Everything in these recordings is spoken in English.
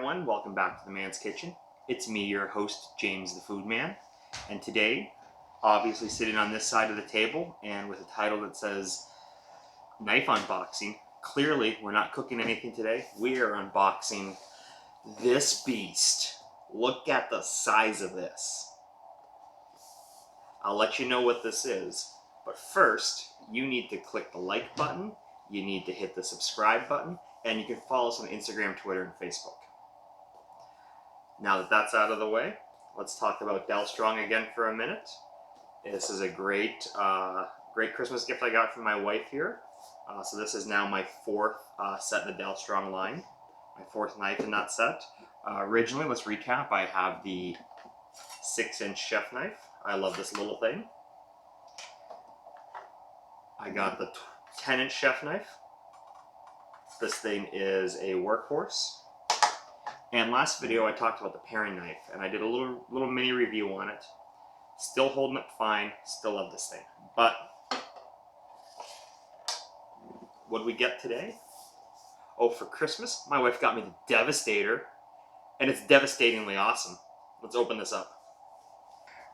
everyone, welcome back to the Man's Kitchen. It's me, your host, James the Food Man, and today, obviously sitting on this side of the table and with a title that says Knife Unboxing. Clearly, we're not cooking anything today. We are unboxing this beast. Look at the size of this. I'll let you know what this is, but first, you need to click the like button, you need to hit the subscribe button, and you can follow us on Instagram, Twitter, and Facebook. Now that that's out of the way, let's talk about Dalstrong again for a minute. This is a great Christmas gift I got from my wife here. So this is now my fourth set in the Dalstrong line, my fourth knife in that set. Originally, let's recap, I have the 6-inch chef knife. I love this little thing. I got the 10-inch chef knife. This thing is a workhorse. And last video I talked about the paring knife, and I did a little mini review on it. Still holding up fine, still love this thing. But what did we get today? Oh, for Christmas, my wife got me the Devastator, and it's devastatingly awesome. Let's open this up.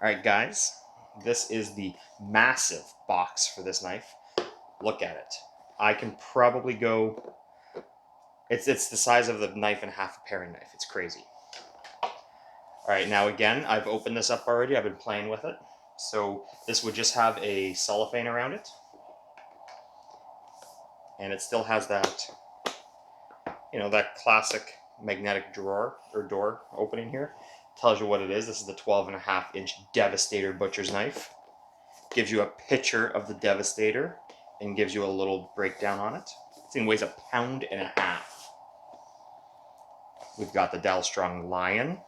Alright guys, this is the massive box for this knife. Look at it. I can probably go... It's the size of the knife and half a paring knife. It's crazy. Alright, now again, I've opened this up already. I've been playing with it. So this would just have a cellophane around it. And it still has that, that classic magnetic drawer or door opening here. Tells you what it is. This is the 12.5-inch Devastator butcher's knife. Gives you a picture of the Devastator and gives you a little breakdown on it. This thing weighs 1.5 pounds. We've got the Dalstrong Lion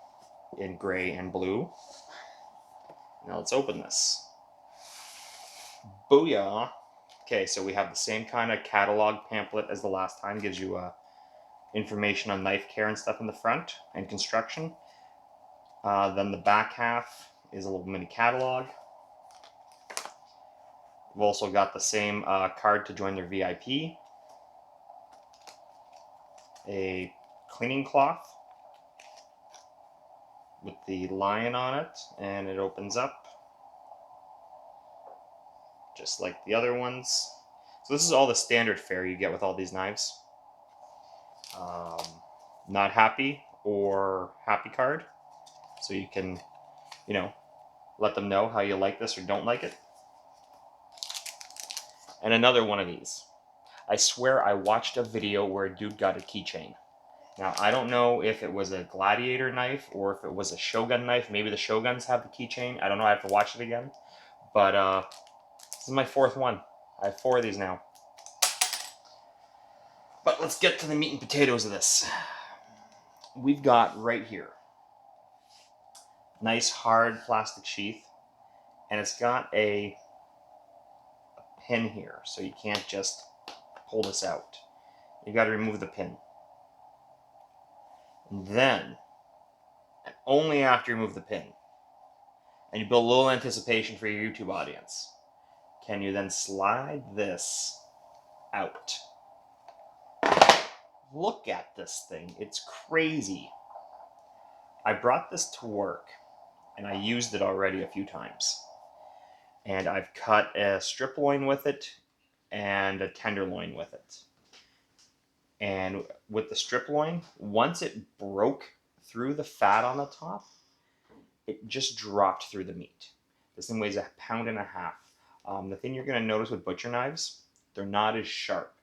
in gray and blue. Now let's open this. Booyah! Okay, so we have the same kind of catalog pamphlet as the last time. Gives you information on knife care and stuff in the front and construction. Then the back half is a little mini catalog. We've also got the same card to join their VIP. A cleaning cloth with the lion on it, and it opens up just like the other ones. So this is all the standard fare you get with all these knives. Not happy or happy card, so you can, let them know how you like this or don't like it. And another one of these. I swear I watched a video where a dude got a keychain. Now, I don't know if it was a Gladiator knife or if it was a Shogun knife. Maybe the Shoguns have the keychain. I don't know. I have to watch it again. But this is my fourth one. I have 4 of these now. But let's get to the meat and potatoes of this. We've got right here nice hard plastic sheath. And it's got a pin here. So you can't just pull this out. You've got to remove the pin. And then, and only after you remove the pin, and you build a little anticipation for your YouTube audience, can you then slide this out. Look at this thing. It's crazy. I brought this to work, and I used it already a few times. And I've cut a strip loin with it and a tenderloin with it. And with the strip loin, once it broke through the fat on the top, it just dropped through the meat. This thing weighs 1.5 pounds. The thing you're going to notice with butcher knives, they're not as sharp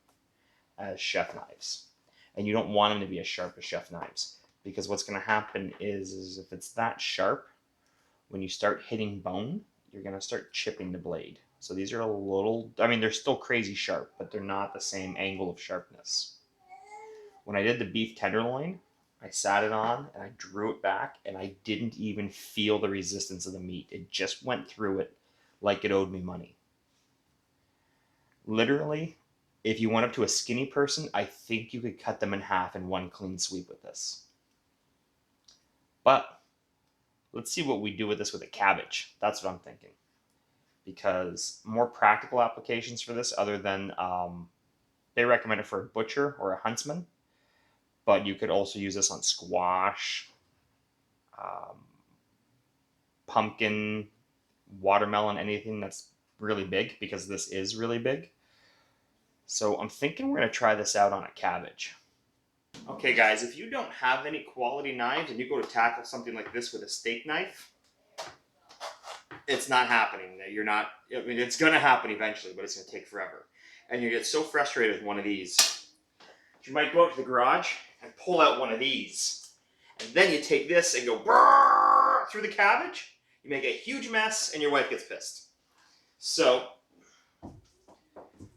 as chef knives. And you don't want them to be as sharp as chef knives. Because what's going to happen is if it's that sharp, when you start hitting bone, you're going to start chipping the blade. So these are a little, they're still crazy sharp, but they're not the same angle of sharpness. When I did the beef tenderloin, I sat it on and I drew it back and I didn't even feel the resistance of the meat. It just went through it like it owed me money. Literally, if you went up to a skinny person, I think you could cut them in half in one clean sweep with this. But let's see what we do with this with a cabbage. That's what I'm thinking. Because more practical applications for this, other than they recommend it for a butcher or a huntsman. but you could also use this on squash, um, pumpkin, watermelon, anything that's really big, because this is really big. So I'm thinking we're going to try this out on a cabbage. Okay guys, if you don't have any quality knives and you go to tackle something like this with a steak knife, it's not happening. You're not, I mean, it's going to happen eventually, but it's going to take forever. And you get so frustrated with one of these. You might go out to the garage and pull out one of these. And then you take this and go through the cabbage. You make a huge mess and your wife gets pissed. So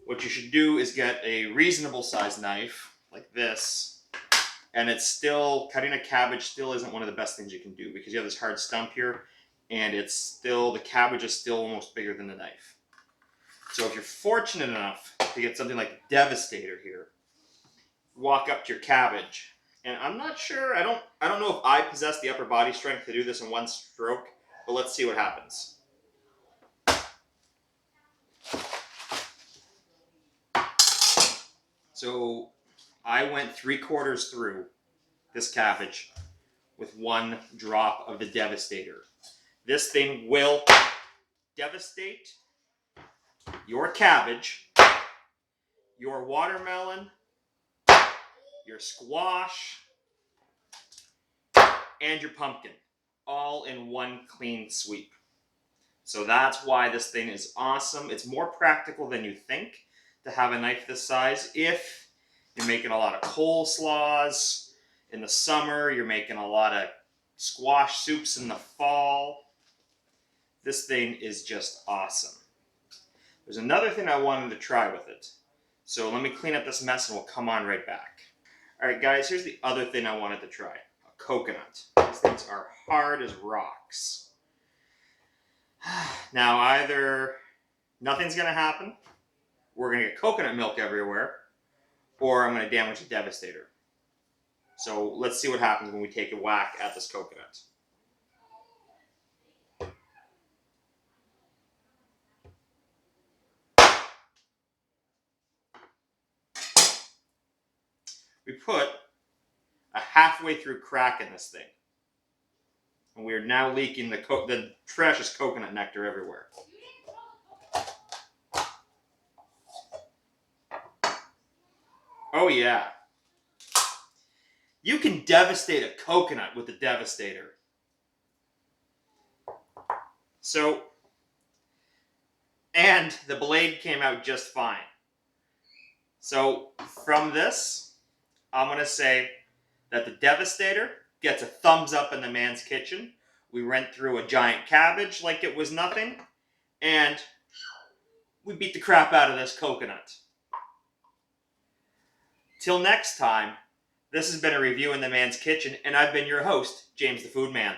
what you should do is get a reasonable sized knife like this. And it's still, cutting a cabbage still isn't one of the best things you can do, because you have this hard stump here and it's still, the cabbage is still almost bigger than the knife. So if you're fortunate enough to get something like Devastator here, walk up to your cabbage. And I'm not sure, I don't know if I possess the upper body strength to do this in one stroke, but let's see what happens. So I went 3/4 through this cabbage with one drop of the Devastator. This thing will devastate your cabbage, your watermelon, your squash, and your pumpkin, all in one clean sweep. So that's why this thing is awesome. It's more practical than you think to have a knife this size. If you're making a lot of coleslaws in the summer, you're making a lot of squash soups in the fall, this thing is just awesome. There's another thing I wanted to try with it. So let me clean up this mess and we'll come on right back. All right, guys, here's the other thing I wanted to try. A coconut. These things are hard as rocks. Now, either nothing's going to happen, we're going to get coconut milk everywhere, or I'm going to damage the Devastator. So let's see what happens when we take a whack at this coconut. We put a halfway through crack in this thing. And we are now leaking the freshest coconut nectar everywhere. Oh yeah. You can devastate a coconut with the Devastator. So, and the blade came out just fine. So from this, I'm going to say that the Devastator gets a thumbs up in the man's kitchen. We went through a giant cabbage like it was nothing, and we beat the crap out of this coconut. Till next time, this has been a review in the man's kitchen, and I've been your host, James the Food Man.